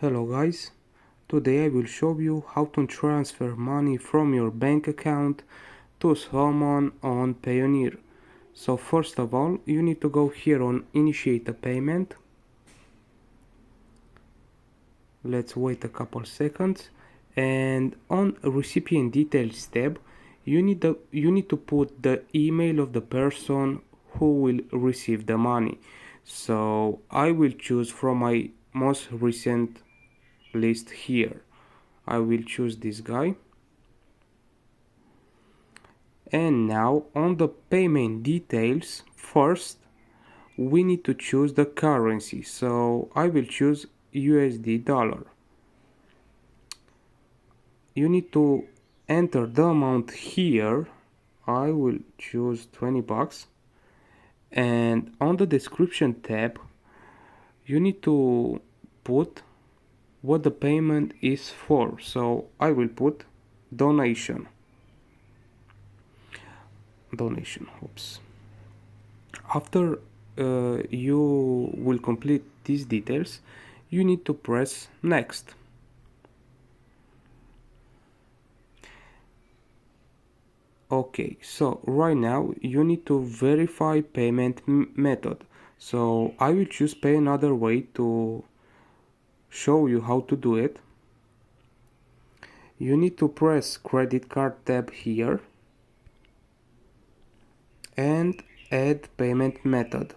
Hello guys, today I will show you how to transfer money from your bank account to someone on Payoneer. So first of all, you need to go here on initiate a payment. Let's wait a couple seconds, and on recipient details tab you need to put the email of the person who will receive the money. So I will choose from my most recent list here. I will choose this guy, and now on the payment details first we need to choose the currency, so I will choose USD dollar. You need to enter the amount here. I will choose 20 bucks, and on the description tab you need to put what the payment is for, so I will put donation. Oops. After you will complete these details, you need to press next. Okay, so right now you need to verify payment method. So I will choose pay another way to show you how to do it. You need to press credit card tab here and add payment method.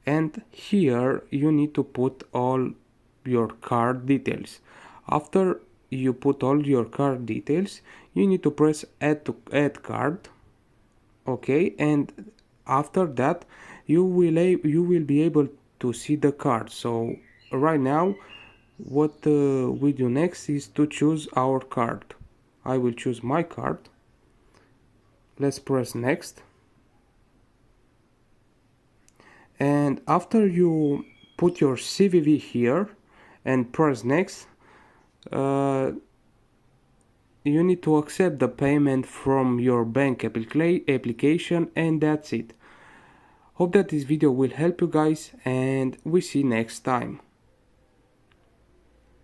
And here you need to put all your card details. After you put all your card details, you need to press add card. Okay, and after that you will be able to see the card. So right now what we do next is to choose our card. I will choose my card. Let's press next. And after you put your CVV here and press next, you need to accept the payment from your bank application, and that's it. Hope that this video will help you guys, and we see next time.